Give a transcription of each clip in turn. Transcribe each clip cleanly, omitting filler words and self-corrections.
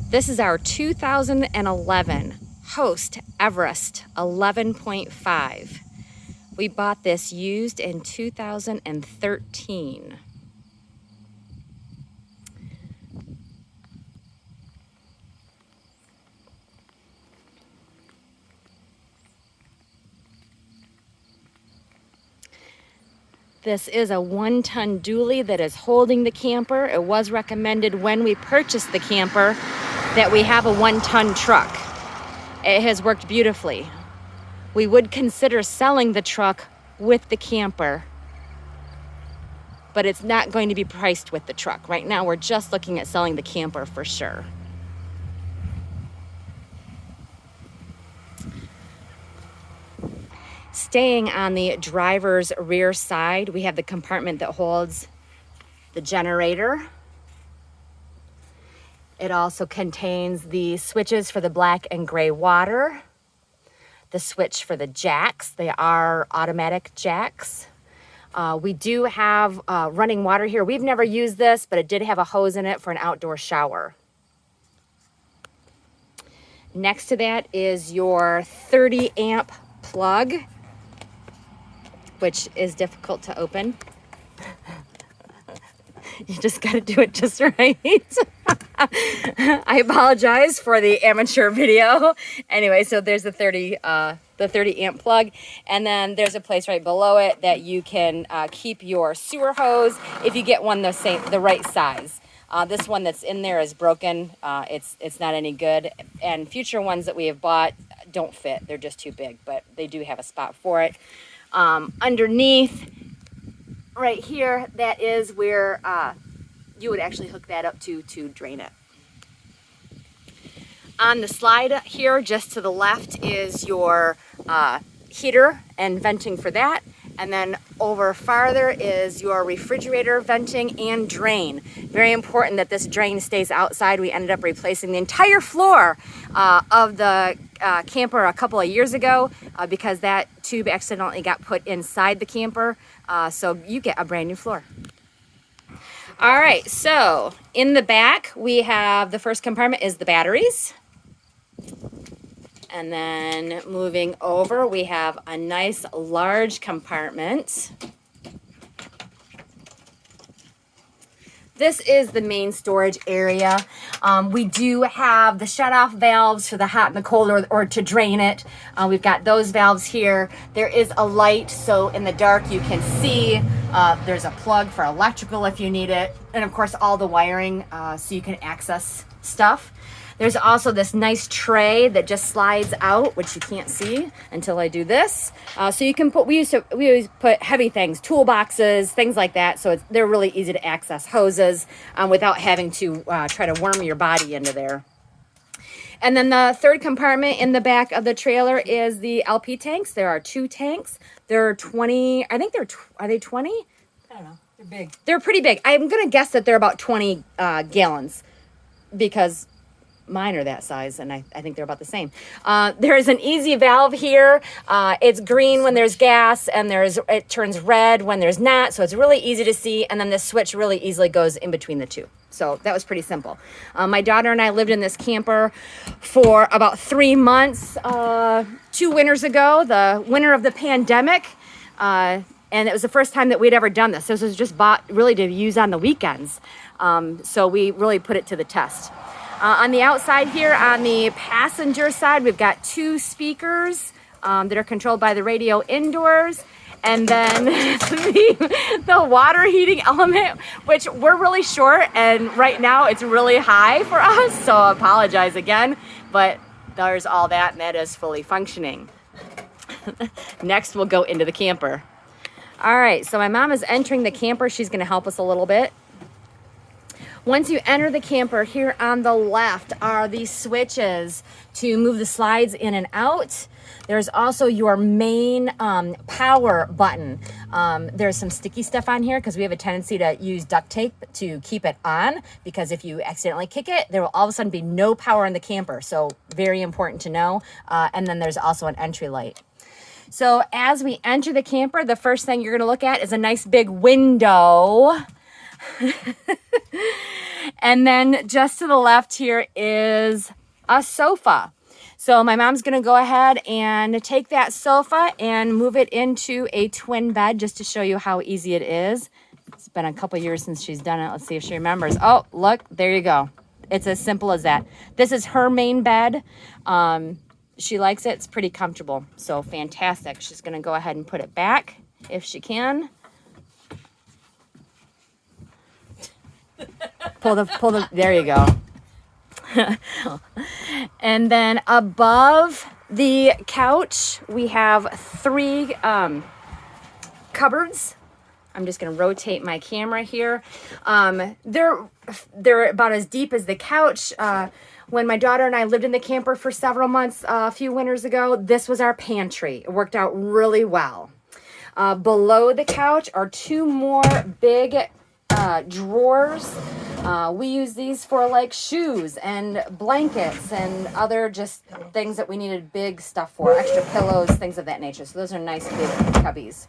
This is our 2011 Host Everest 11.5. We bought this used in 2013. This is a 1-ton dually that is holding the camper. It was recommended when we purchased the camper that we have a 1-ton truck. It has worked beautifully. We would consider selling the truck with the camper, but it's not going to be priced with the truck. Right now, we're just looking at selling the camper for sure. Staying on the driver's rear side, we have the compartment that holds the generator. It also contains the switches for the black and gray water, the switch for the jacks. They are automatic jacks. We do have running water here. We've never used this, but it did have a hose in it for an outdoor shower. Next to that is your 30 amp plug, which is difficult to open. You just got to do it just right. I apologize for the amateur video. Anyway, so there's the 30 amp plug, and then there's a place right below it that you can keep your sewer hose if you get one the right size. This one that's in there is broken. It's not any good, and future ones that we have bought don't fit. They're just too big, but they do have a spot for it. Underneath right here, that is where you would actually hook that up to drain it. On the slide here, just to the left, is your heater and venting for that. And then over farther is your refrigerator venting and drain. Very important that this drain stays outside. We ended up replacing the entire floor of the camper a couple of years ago because that tube accidentally got put inside the camper. So you get a brand new floor. All right, so in the back, we have the first compartment is the batteries. And then moving over, we have a nice large compartment. This is the main storage area. We do have the shut-off valves for the hot and the cold or to drain it. We've got those valves here. There is a light, so in the dark you can see. There's a plug for electrical if you need it. And of course, all the wiring so you can access stuff. There's also this nice tray that just slides out, which you can't see until I do this. So you can put, we always put heavy things, toolboxes, things like that. So they're really easy to access, hoses, without having to try to worm your body into there. And then the third compartment in the back of the trailer is the LP tanks. There are 2 tanks. They're 20, I think are they 20? I don't know, they're big. They're pretty big. I'm gonna guess that they're about 20 gallons because mine are that size, and I think they're about the same. There is an easy valve here. It's green when there's gas, and it turns red when there's not, so it's really easy to see, and then this switch really easily goes in between the two. So that was pretty simple. My daughter and I lived in this camper for about 3 months, 2 winters ago, the winter of the pandemic, and it was the first time that we'd ever done this. This was just bought really to use on the weekends, so we really put it to the test. On the outside here, on the passenger side, we've got 2 speakers that are controlled by the radio indoors. And then the water heating element, which we're really short, and right now it's really high for us, so I apologize again. But there's all that, and that is fully functioning. Next, we'll go into the camper. All right, so my mom is entering the camper. She's going to help us a little bit. Once you enter the camper, here on the left are the switches to move the slides in and out. There's also your main power button. There's some sticky stuff on here because we have a tendency to use duct tape to keep it on, because if you accidentally kick it, there will all of a sudden be no power in the camper. So very important to know. And then there's also an entry light. So as we enter the camper, the first thing you're going to look at is a nice big window. And then just to the left here is a sofa. So my mom's gonna go ahead and take that sofa and move it into a twin bed just to show you how easy it is. It's been a couple years since she's done it. Let's see if she remembers. Oh, look, there you go. It's as simple as that. This is her main bed. She likes it. It's pretty comfortable. So fantastic. She's gonna go ahead and put it back if she can. Pull the, there you go. And then above the couch, we have 3 cupboards. I'm just going to rotate my camera here. They're about as deep as the couch. When my daughter and I lived in the camper for several months a few winters ago, this was our pantry. It worked out really well. Below the couch are 2 more big drawers. We use these for like shoes and blankets and other just things that we needed big stuff for, extra pillows, things of that nature. So those are nice big cubbies.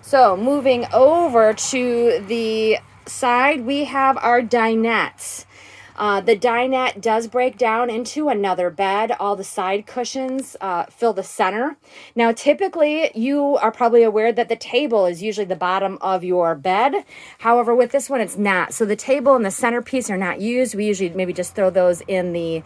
So moving over to the side, we have our dinette. The dinette does break down into another bed. All the side cushions fill the center. Now, typically, you are probably aware that the table is usually the bottom of your bed. However, with this one, it's not. So the table and the centerpiece are not used. We usually maybe just throw those in the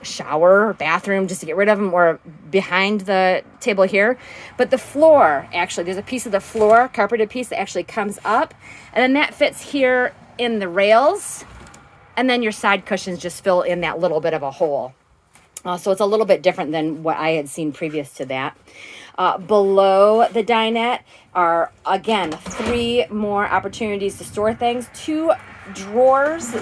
shower or bathroom just to get rid of them, or behind the table here. But the floor, actually, there's a piece of the floor, carpeted piece, that actually comes up. And then that fits here in the rails. And then your side cushions just fill in that little bit of a hole. So it's a little bit different than what I had seen previous to that. Below the dinette are, again, 3 more opportunities to store things. 2 drawers,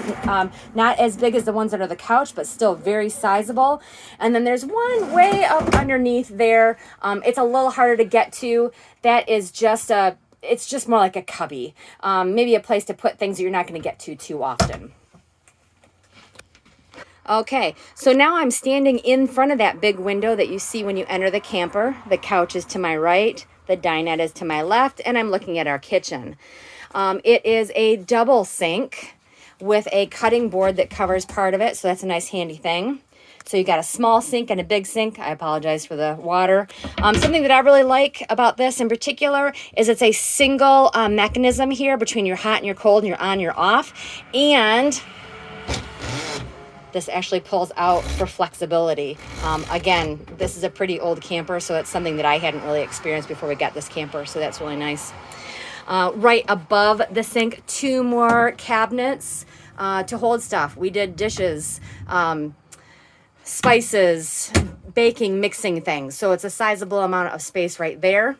not as big as the ones under the couch, but still very sizable. And then there's one way up underneath there. It's a little harder to get to. That is just it's just more like a cubby. Maybe a place to put things that you're not going to get to too often. Okay, so now I'm standing in front of that big window that you see when you enter the camper. The couch is to my right, the dinette is to my left, and I'm looking at our kitchen. It is a double sink with a cutting board that covers part of it, so that's a nice handy thing. So you got a small sink and a big sink. I apologize for the water. Something that I really like about this in particular is it's a single mechanism here between your hot and your cold and your on, your off. And this actually pulls out for flexibility. Again, this is a pretty old camper, so it's something that I hadn't really experienced before we got this camper, so that's really nice. Right above the sink, 2 more cabinets to hold stuff. We did dishes, spices, baking, mixing things. So it's a sizable amount of space right there.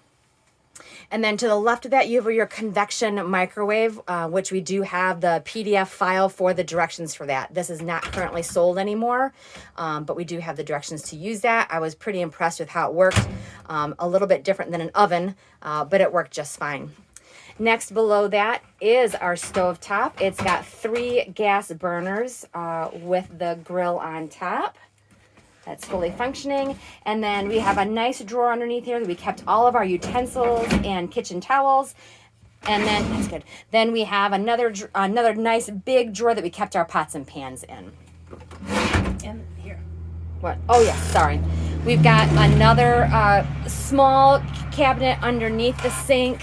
And then to the left of that, you have your convection microwave, which we do have the PDF file for the directions for that. This is not currently sold anymore, but we do have the directions to use that. I was pretty impressed with how it worked. A little bit different than an oven, but it worked just fine. Next below that is our stove top. It's got 3 gas burners with the grill on top. That's fully functioning. And then we have a nice drawer underneath here that we kept all of our utensils and kitchen towels. And then, that's good. Then we have another nice big drawer that we kept our pots and pans in. And here. What? Oh, yeah, sorry. We've got another small cabinet underneath the sink.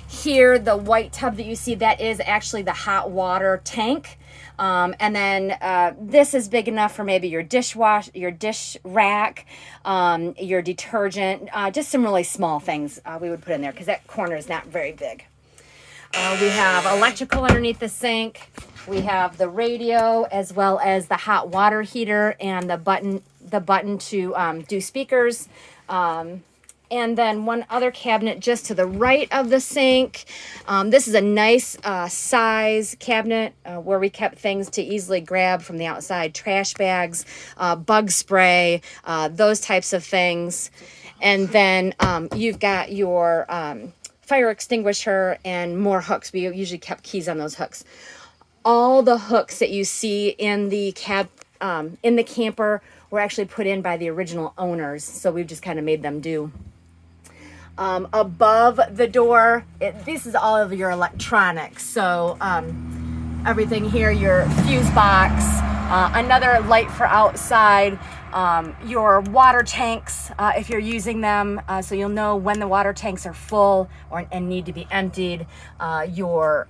Here, the white tub that you see, that is actually the hot water tank. And then this is big enough for maybe your dishwash, your dish rack, your detergent, just some really small things we would put in there because that corner is not very big. We have electrical underneath the sink. We have the radio as well as the hot water heater and the button to do speakers. And then one other cabinet just to the right of the sink. This is a nice size cabinet where we kept things to easily grab from the outside. Trash bags, bug spray, those types of things. And then you've got your fire extinguisher and more hooks. We usually kept keys on those hooks. All the hooks that you see in the camper were actually put in by the original owners. So we've just kind of made them do. Above the door, this is all of your electronics. So everything here, your fuse box, another light for outside, your water tanks if you're using them, so you'll know when the water tanks are full and need to be emptied, your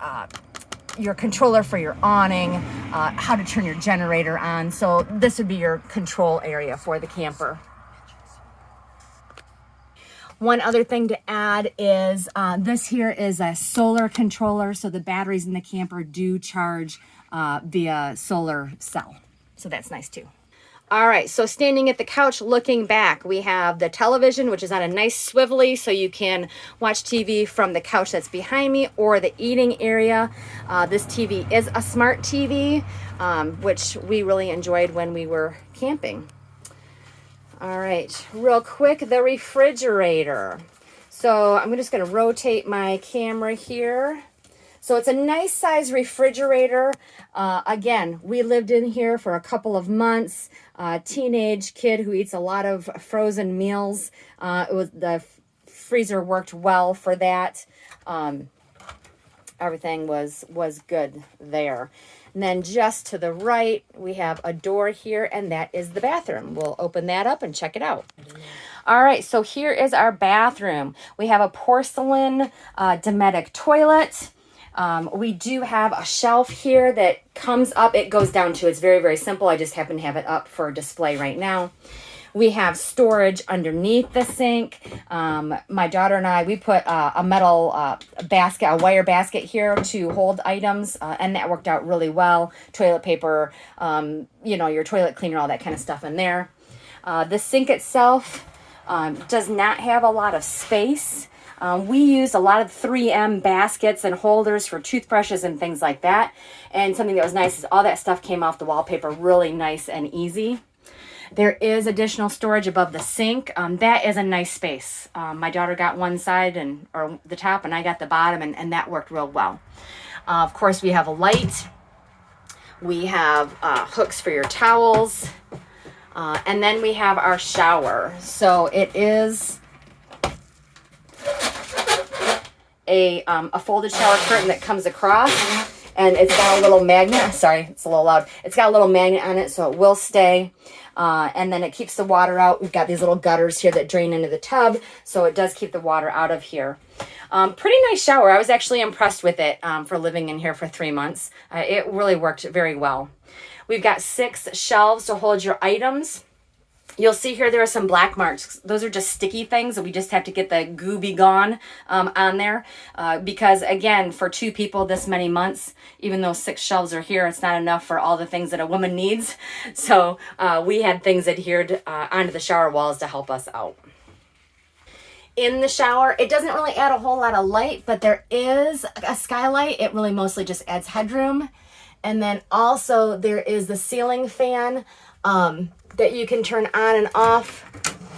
controller for your awning, how to turn your generator on. So this would be your control area for the camper. One other thing to add is this here is a solar controller, so the batteries in the camper do charge via solar cell. So that's nice too. All right, so standing at the couch looking back, we have the television, which is on a nice swivelly, so you can watch TV from the couch that's behind me or the eating area. This TV is a smart TV, which we really enjoyed when we were camping. All right, real quick, the refrigerator. So I'm just gonna rotate my camera here. So it's a nice size refrigerator. Again, we lived in here for a couple of months. Teenage kid who eats a lot of frozen meals. The freezer worked well for that. Everything was good there. And then just to the right, we have a door here, and that is the bathroom. We'll open that up and check it out. All right, so here is our bathroom. We have a porcelain Dometic toilet. We do have a shelf here that comes up. It goes down to, it's very, very simple. I just happen to have it up for display right now. We have storage underneath the sink. My daughter and I, we put a metal basket, a wire basket here to hold items, and that worked out really well. Toilet paper, your toilet cleaner, all that kind of stuff in there. The sink itself does not have a lot of space. We used a lot of 3M baskets and holders for toothbrushes and things like that. And something that was nice is all that stuff came off the wallpaper really nice and easy. There is additional storage above the sink. That is a nice space. My daughter got one side or the top, and I got the bottom, and that worked real well. Of course, we have a light. We have hooks for your towels. And then we have our shower. So it is a folded shower curtain that comes across, and it's got a little magnet. Sorry, it's a little loud. It's got a little magnet on it, so it will stay. And then it keeps the water out. We've got these little gutters here that drain into the tub, so it does keep the water out of here. Pretty nice shower. I was actually impressed with it for living in here for 3 months. It really worked very well. We've got 6 shelves to hold your items. You'll see here there are some black marks. Those are just sticky things, and we just have to get the goo be gone on there. Because again, for 2 people this many months, even though 6 shelves are here, it's not enough for all the things that a woman needs. So we had things adhered onto the shower walls to help us out. In the shower, it doesn't really add a whole lot of light, but there is a skylight. It really mostly just adds headroom. And then also there is the ceiling fan that you can turn on and off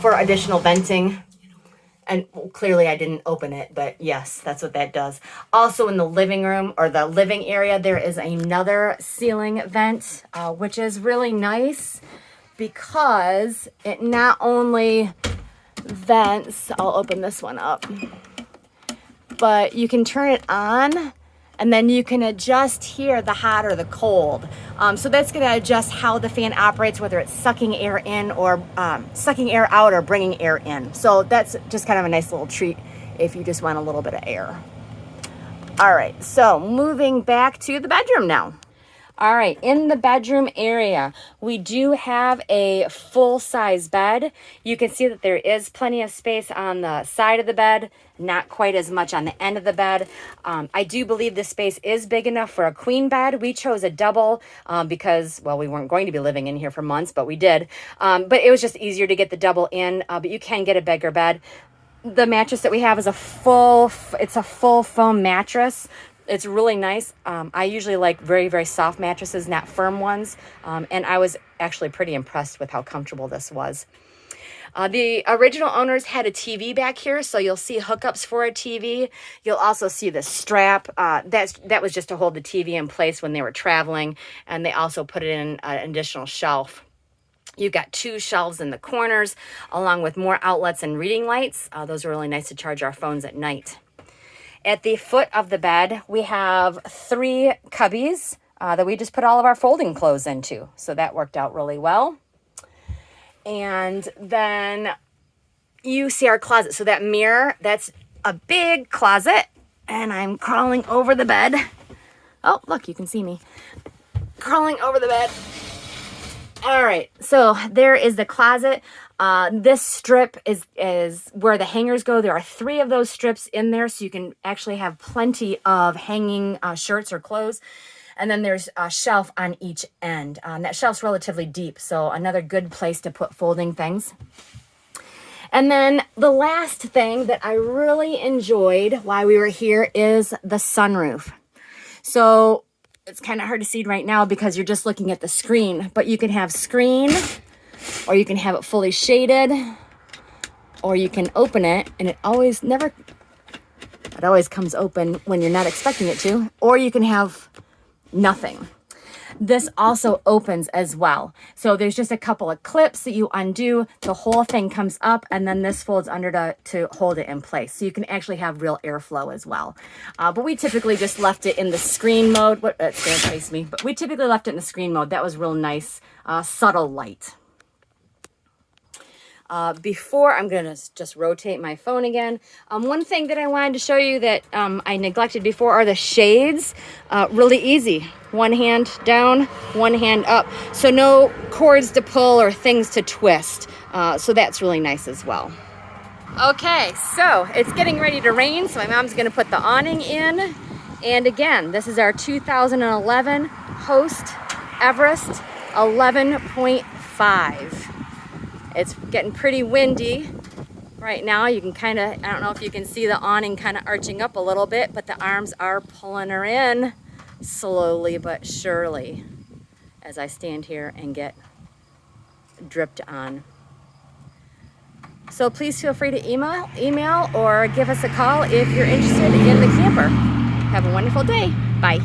for additional venting. And clearly I didn't open it, but yes, that's what that does. Also in the living room or the living area, there is another ceiling vent, which is really nice because it not only vents, I'll open this one up, but you can turn it on, and then you can adjust here the hot or the cold. So that's gonna adjust how the fan operates, whether it's sucking air in or sucking air out or bringing air in. So that's just kind of a nice little treat if you just want a little bit of air. All right, so moving back to the bedroom now. All right, in the bedroom area, we do have a full-size bed. You can see that there is plenty of space on the side of the bed, not quite as much on the end of the bed. I do believe this space is big enough for a queen bed. We chose a double because, well, we weren't going to be living in here for months, but we did. But it was just easier to get the double in, but you can get a bigger bed. The mattress that we have is a full foam mattress. It's really nice. I usually like very, very soft mattresses, not firm ones. And I was actually pretty impressed with how comfortable this was. The original owners had a TV back here, so you'll see hookups for a TV. You'll also see the strap. That was just to hold the TV in place when they were traveling, and they also put it in an additional shelf. You've got 2 shelves in the corners, along with more outlets and reading lights. Those are really nice to charge our phones at night. At the foot of the bed, we have 3 cubbies. that we just put all of our folding clothes into. So that worked out really well. And then you see our closet. So that mirror, that's a big closet. And I'm crawling over the bed. Oh, look, you can see me crawling over the bed. All right, so there is the closet. This strip is where the hangers go. There are 3 of those strips in there, so you can actually have plenty of hanging shirts or clothes. And then there's a shelf on each end. That shelf's relatively deep, so another good place to put folding things. And then the last thing that I really enjoyed while we were here is the sunroof. So it's kind of hard to see right now because you're just looking at the screen, but you can have screen, or you can have it fully shaded, or you can open it, and it always comes open when you're not expecting it to, or you can have nothing. This also opens as well. So there's just a couple of clips that you undo. The whole thing comes up, and then this folds under to hold it in place. So you can actually have real airflow as well. But we typically just left it in the screen mode. It's going to face me. But we typically left it in the screen mode. That was real nice, subtle light. Before, I'm going to just rotate my phone again. One thing that I wanted to show you that I neglected before are the shades. Really easy. One hand down, one hand up. So no cords to pull or things to twist. So that's really nice as well. Okay, so it's getting ready to rain, so my mom's going to put the awning in. And again, this is our 2011 Host Everest 11.5. It's getting pretty windy right now. You can kind of, I don't know if you can see the awning kind of arching up a little bit, but the arms are pulling her in slowly but surely as I stand here and get dripped on. So please feel free to email or give us a call if you're interested in the camper. Have a wonderful day. Bye.